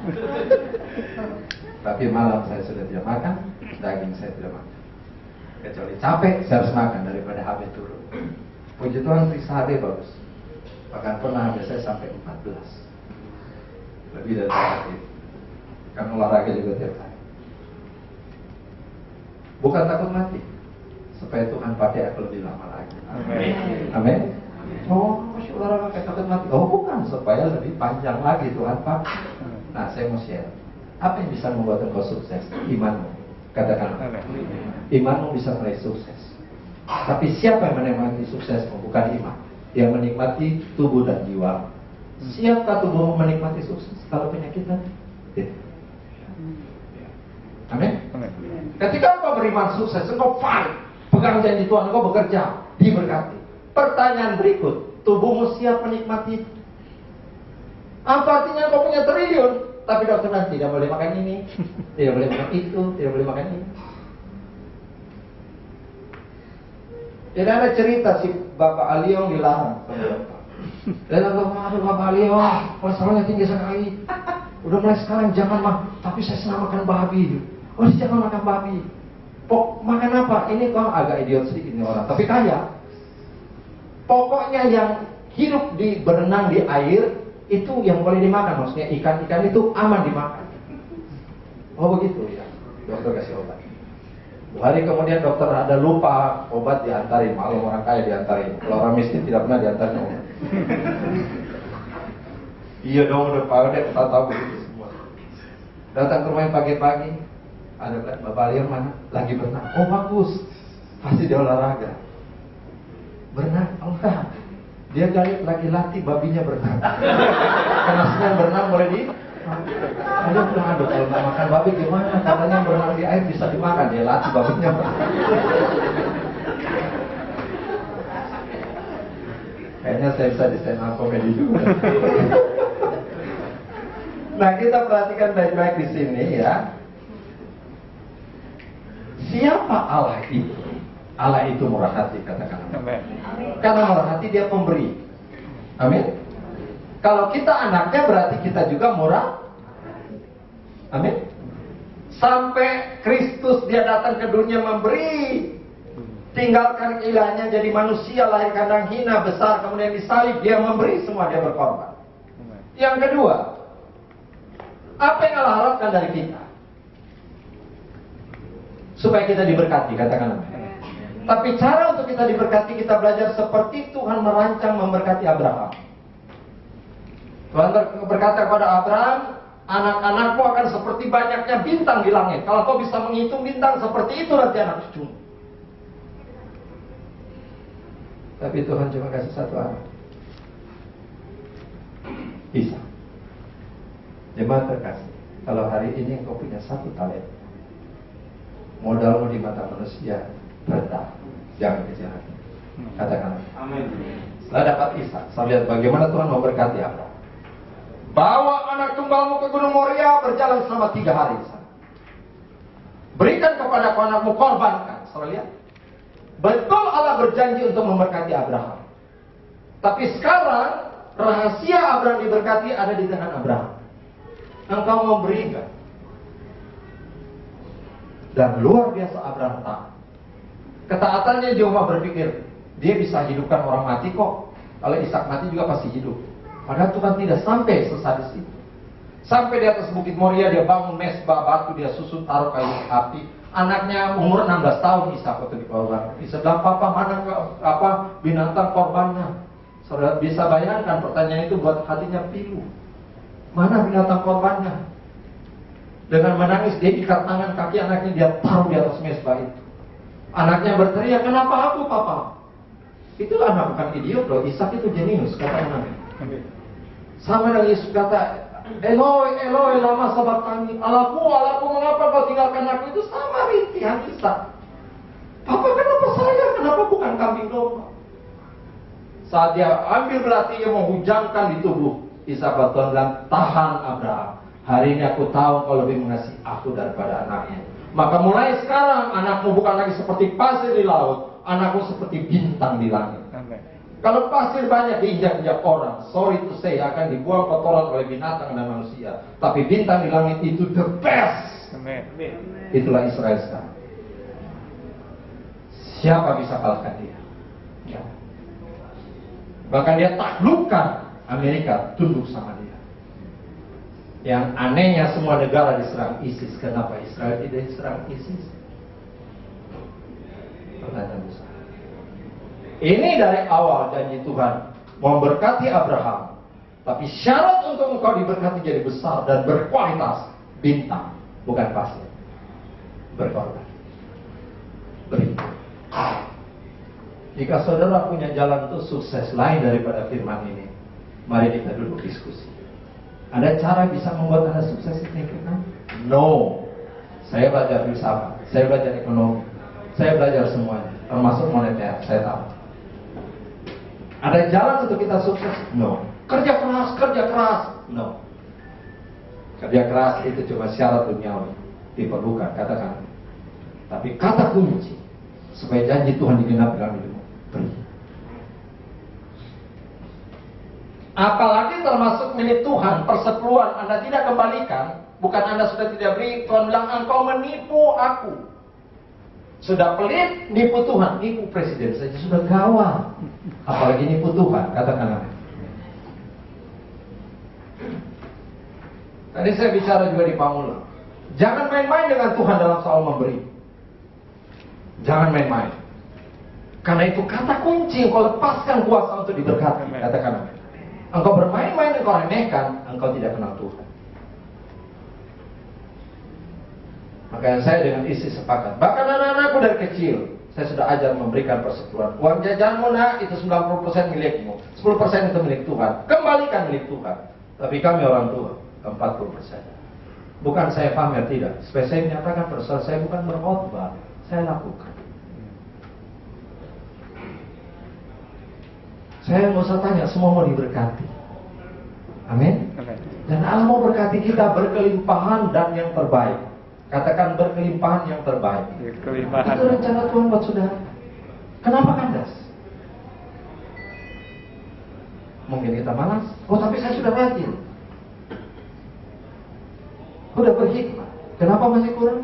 Tapi malam saya sudah tidak makan, daging saya tidak makan. Kecuali capek, saya harus makan daripada habis turun. Puji Tuhan, periksa HB bagus. Bahkan pernah HB saya sampai 14. Lebih dari itu. Kan olahraga juga tiap hari. Bukan takut mati, supaya Tuhan pakai aku lebih lama lagi. Amin. Amin. Oh, saudara pakai takut mati? Oh, bukan, supaya lebih panjang lagi Tuhan pakai. Nah, saya mau share. Apa yang bisa membuat engkau sukses? Imanmu. Katakan, imanmu bisa meraih sukses. Tapi siapa yang menikmati suksesmu? Bukan iman. Yang menikmati tubuh dan jiwa. Siapkah tubuhmu menikmati sukses? Kalau penyakitan, tidak. Amin. Ketika engkau beriman sukses, engkau fight, pegang janji Tuhan, engkau bekerja, diberkati. Pertanyaan berikut, tubuhmu siap menikmati itu? Apa artinya engkau punya triliun, tapi dokter bilang tidak boleh makan ini, tidak boleh makan itu, tidak boleh makan ini. Tidak ada cerita si Bapak Aliong dilarang. Dan aduh Bapak Aliong, kolesterolnya tinggi sekali. Udah mulai sekarang jangan tapi saya senang makan babi. Oh, jangan makan babi. Makan apa? Ini kok agak idiot sedikit ini orang, tapi kaya. Pokoknya yang hidup berenang di air itu yang boleh dimakan. Maksudnya ikan-ikan itu aman dimakan. Oh begitu ya. Dokter kasih obat. 2 hari kemudian dokter ada lupa, obat diantarin. Maklum orang kaya diantarin. Kalau orang miskin tidak pernah diantarin obat. Iya dong, udah tahu begitu semua. Datang ke rumah pagi-pagi, ada Bapak Alion mana? Lagi berenang. Oh bagus, pasti dia olahraga. Berenang? Oh enggak. Dia lagi latih babinya berenang. Karena senang berenang boleh di. Dia bilang, aduh kalau nggak makan babi gimana? Katanya berenang di air bisa dimakan. Dia latih babinya berenang. Kayaknya saya bisa di stand up comedy juga. Nah, kita perhatikan baik-baik di sini ya. Siapa Allah itu? Allah itu murah hati, katakan. Amin. Karena murah hati dia pemberi. Amin. Kalau kita anaknya berarti kita juga murah. Amin. Sampai Kristus dia datang ke dunia memberi. Tinggalkan ilahnya jadi manusia, lahir kandang hina, besar, kemudian disalib, dia memberi semua, dia berkorban. Yang kedua, apa yang Allah harapkan dari kita? Supaya kita diberkati, katakan amin. Tapi cara untuk kita diberkati, kita belajar seperti Tuhan merancang memberkati Abraham. Tuhan berkata kepada Abraham, anak-anakmu akan seperti banyaknya bintang di langit. Kalau kau bisa menghitung bintang seperti itu nanti anak cucumu. Tapi Tuhan cuma kasih satu anak, Ishak. Jemaat terkasih, kalau hari ini engkau punya 1 talenta, modalmu di mata manusia rendah, jangan kecil hati. Katakan amin. Setelah dapat Ishak, saya lihat bagaimana Tuhan memberkati Abraham. Bawa anak tunggalmu ke Gunung Moria, berjalan selama 3 hari di sana. Berikan kepada anakmu, korbankan. Saudara lihat, betul Allah berjanji untuk memberkati Abraham. Tapi sekarang rahasia Abraham diberkati ada di tangan Abraham. Engkau mau beri enggak? Dan luar biasa Abraham taat. Ketaatannya Jehovah berpikir, dia bisa hidupkan orang mati kok. Kalau Ishak mati juga pasti hidup. Padahal Tuhan tidak sampai sesadis itu. Sampai di atas Bukit Moria dia bangun mesbah batu, dia susun taruh kayu api. Anaknya umur 16 tahun Ishak waktu dikorbankan. Di sebelah papa mana binatang korbannya? Saudara bisa bayangkan pertanyaan itu buat hatinya pilu. Mana binatang korbannya? Dengan menangis dia ikat tangan kaki anaknya, dia taruh di atas mesbah itu. Anaknya berteriak, kenapa aku papa? Itu anak bukan idiot loh, Ishak itu jenius, kata anaknya. Sama dengan Yesus kata, Eloi, Eloi, lama sabachthani. Allahku, Allahku, mengapa kau tinggalkan aku? Itu sama rintihan Ishak. Papa, kenapa saya? Kenapa bukan kambing domba? Saat dia ambil belatinya menghujamkan di tubuh Ishak, Tuhan bilang, tahan Abraham. Hari ini aku tahu kau lebih mengasihi aku daripada anakmu. Maka mulai sekarang anakmu bukan lagi seperti pasir di laut, anakmu seperti bintang di langit. Amen. Kalau pasir banyak diinjak-injak orang, sorry to say, akan dibuang kotoran oleh binatang dan manusia. Tapi bintang di langit itu the best. Amen. Itulah Israel sekarang. Siapa bisa kalahkan dia? Ya. Bahkan dia taklukkan Amerika, tunduk sama dia. Yang anehnya semua negara diserang ISIS. Kenapa Israel tidak diserang ISIS? pertanyaan besar. Ini dari awal janji Tuhan memberkati Abraham. Tapi syarat untuk engkau diberkati jadi besar dan berkualitas, bintang, bukan pasir. Berkorban. Beri. Jika saudara punya jalan untuk sukses lain daripada firman ini, mari kita duduk diskusi. Ada cara bisa membuat Anda sukses di firman? No. Saya belajar filsafat, saya belajar ekonomi, saya belajar semuanya, termasuk moneter, saya tahu. Ada jalan untuk kita sukses? No. Kerja keras, no. Kerja keras itu cuma syarat duniawi, diperlukan, katakan. Tapi kata kunci supaya janji Tuhan digenapi dalam hidupmu, beri. Apalagi termasuk milik Tuhan, persepuluhan Anda tidak kembalikan, bukan Anda sudah tidak beri. Tuhan bilang engkau menipu aku. Sudah pelit, nipu Tuhan, nipu presiden saja sudah gawat, apalagi nipu Tuhan, katakan. Tadi saya bicara juga di Pamulang. Jangan main-main dengan Tuhan dalam soal memberi. Jangan main-main. Karena itu kata kunci, engkau lepaskan kuasa untuk diberkati. Katakan amin. Engkau bermain-main, engkau remehkan, engkau tidak kenal Tuhan. Makanya saya dengan istri sepakat. Bahkan anak-anakku dari kecil, saya sudah ajar memberikan persepuluhan. Uang jajanmu nak, itu 90% milikmu. 10% itu milik Tuhan. Kembalikan milik Tuhan. Tapi kami orang tua, 40%. Bukan saya pamer, tidak. Supaya saya menyatakan persoalan saya bukan berkhotbah, saya lakukan. Saya nggak usah tanya, semua mau diberkati. Amin. Dan Allah mau berkati kita berkelimpahan dan yang terbaik. Katakan berkelimpahan yang terbaik. Itu rencana Tuhan buat saudara. Kenapa kandas? Mungkin kita malas. Oh tapi saya sudah rajin, sudah berhikmat. Kenapa masih kurang?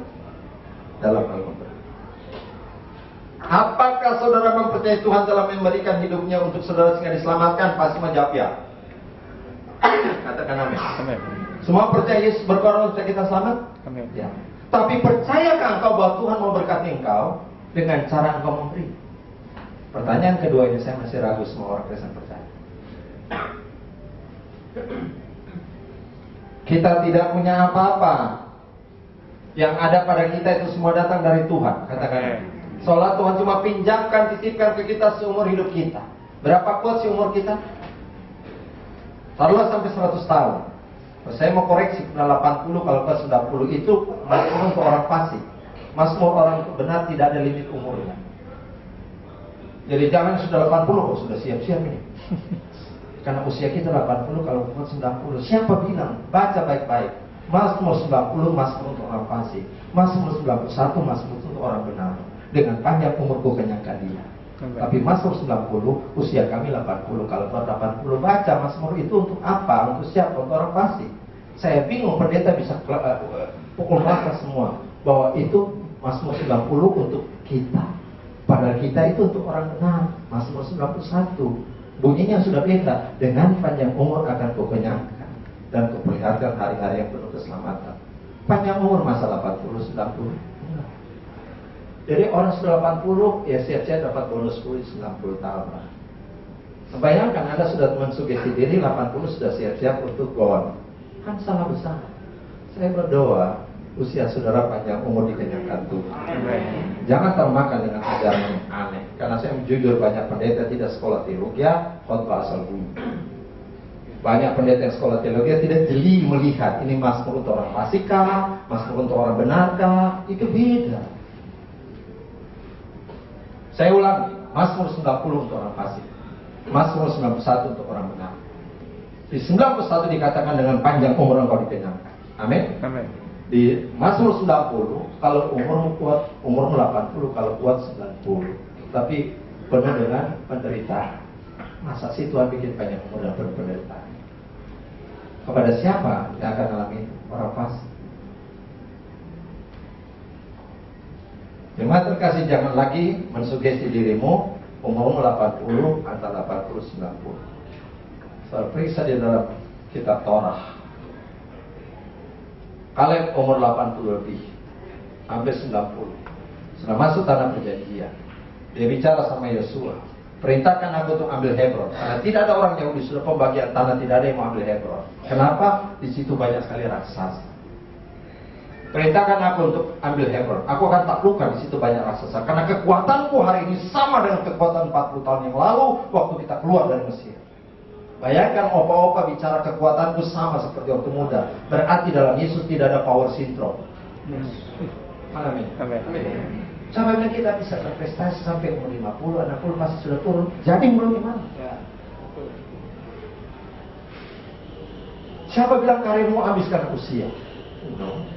Dalam hal memberi. Apakah saudara mempercayai Tuhan dalam memberikan hidupnya untuk saudara sehingga diselamatkan? Pasti menjawab ya. Katakan amin. Semua percaya Yesus berkorban supaya kita selamat? Amin. Ya. Tapi percayakah engkau bahwa Tuhan mau berkati engkau dengan cara engkau memberi? Pertanyaan kedua ini saya masih ragu semua orang Kristen percaya. Kita tidak punya apa-apa. Yang ada pada kita itu semua datang dari Tuhan. Katakan. Seolah Tuhan cuma pinjamkan, titipkan ke kita seumur hidup kita. Berapa kuat sih umur kita? Taruhlah sampai 100 tahun. Saya mau koreksi, pernah 80, kalau ke 90 itu mazmur untuk orang fasik. Mazmur orang benar tidak ada limit umurnya. Jadi jangan sudah 80 kok sudah siap-siap ini. Karena usia kita 80, kalau ke 90. Siapa bilang? Baca baik-baik. Mazmur 90, mazmur untuk orang fasik. Mazmur 91, mazmur untuk orang benar. Dengan panjang umurku kenyangkan dia. Tapi Mazmur 90, usia kami 80. Kalau buat 80, baca Mazmur itu untuk apa? Untuk siapa? Untuk orang fasik. Saya bingung pendeta bisa pukul rata semua bahwa itu Mazmur 90 untuk kita. Padahal kita itu untuk orang benar. Mazmur 91 bunyinya sudah beda. Dengan panjang umur akan kukenyangkan dan kuperlihatkan hari-hari yang penuh keselamatan. Panjang umur masa 80, 90. Jadi orang sudah 80, ya siap-siap dapat bonus 90 tahun lah. Bayangkan Anda sudah mensugesti diri 80 sudah siap-siap untuk gone. Kan salah besar. Saya berdoa usia saudara panjang umur dikenyangkan Tuhan. Jangan termakan dengan ajaran yang aneh. Karena saya jujur banyak pendeta tidak sekolah teologi, khotbah asal bunyi. Banyak pendeta yang sekolah teologi tidak jeli melihat ini mazmur untuk orang fasik kah, mazmur untuk orang benar kah, itu beda. Saya ulangi, Mazmur 90 untuk orang fasik, Mazmur 91 untuk orang benar. Di 91 dikatakan dengan panjang umur engkau dikenyangkan. Amin. Amin. Di Mazmur 90, kalau umurmu kuat, umurmu 80, kalau kuat 90. Tapi penuh dengan penderitaan. Masa sih Tuhan bikin panjang umur dan penuh penderitaan? Kepada siapa yang akan alami orang fasik? Jemaat terkasih, jangan lagi mensugesti dirimu umurmu 80 antara 80 90. Saya periksa di dalam kitab Torah. Kaleb umur 80 lebih, hampir 90. Sudah masuk tanah perjanjian. Dia bicara sama Yosua, perintahkan aku untuk ambil Hebron. Karena tidak ada orang Yahudi, sudah pembagian tanah, tidak ada yang mau ambil Hebron. Kenapa? Di situ banyak sekali raksasa. Perintahkan aku untuk ambil Hebron. Aku akan taklukkan di situ banyak raksasa. Karena kekuatanku hari ini sama dengan kekuatan 40 tahun yang lalu waktu kita keluar dari Mesir. Bayangkan opa-opa bicara kekuatanku sama seperti waktu muda. Berarti dalam Yesus tidak ada power syndrome. Amin. Sampai bilang kita bisa berprestasi sampai umur 50, 60 pasti sudah turun. Jadi belum gimana? Siapa bilang karirmu habis karena usia? No.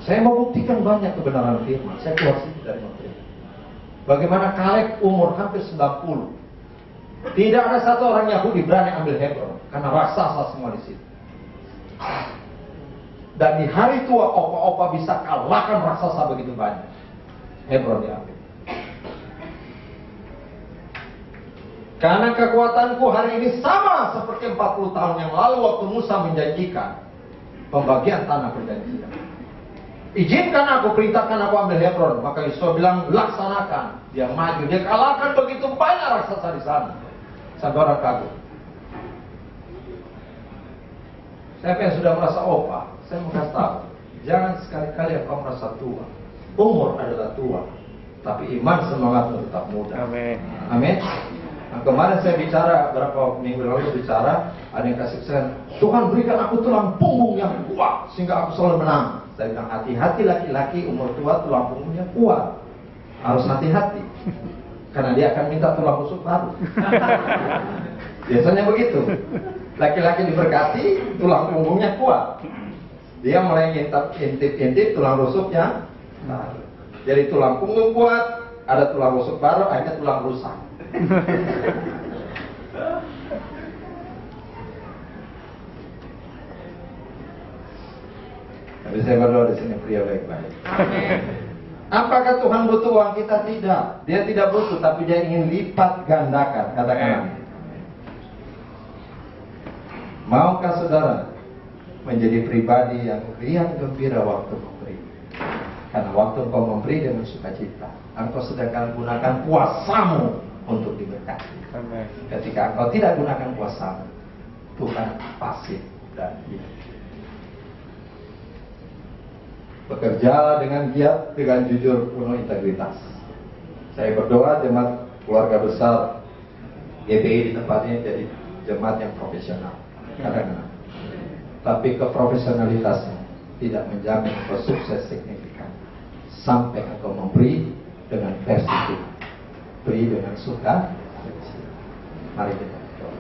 Saya mau buktikan banyak kebenaran firman. Saya keluar sini dari menteri. Bagaimana Kaleb umur hampir 90. Tidak ada satu orang Yahudi berani ambil Hebron karena raksasa semua di situ. Dan di hari tua opa-opa bisa kalahkan raksasa begitu banyak. Hebron diambil. Karena kekuatanku hari ini sama seperti 40 tahun yang lalu waktu Musa menjanjikan pembagian tanah perjanjian. Izinkan aku, perintahkan aku ambil Hebron. Maka Yosua bilang, laksanakan. Dia maju, dia kalahkan begitu banyak raksasa di sana. Sampai orang kagum. Siapa yang sudah merasa opa, saya mau kasih tahu, jangan sekali-kali engkau merasa tua. Umur adalah tua, tapi iman semangatmu tetap muda. Amin. Amin. Nah, kemarin saya bicara, berapa minggu lalu bicara, ada yang kasih saya, Tuhan berikan aku tulang punggung yang kuat sehingga aku selalu menang. Saya bilang, hati-hati laki-laki umur tua tulang punggungnya kuat. Harus hati-hati, karena dia akan minta tulang rusuk baru. Biasanya begitu. Laki-laki diberkati, tulang punggungnya kuat. Dia mulai intip tulang rusuknya. Nah, jadi tulang punggung kuat, ada tulang rusuk baru, akhirnya tulang rusak. Tapi saya berdoa di sini pria baik-baik. Apakah Tuhan butuh uang kita? Tidak. Dia tidak butuh, tapi dia ingin lipat gandakan. Katakan. Maukah saudara menjadi pribadi yang riang gembira waktu memberi? Karena waktu engkau memberi dengan sukacita, engkau sedangkan gunakan kuasamu untuk diberkati. Ketika engkau tidak gunakan kuasamu, Tuhan pasif dan diam. Bekerjalah dengan giat, dengan jujur, penuh integritas. Saya berdoa jemaat keluarga besar GBI di tempatnya jadi jemaat yang profesional. Kadang-kadang. Tapi keprofesionalitasnya tidak menjamin sukses signifikan. Sampai engkau memberi dengan versi Tuhan, beri dengan suka. Mari kita berdoa.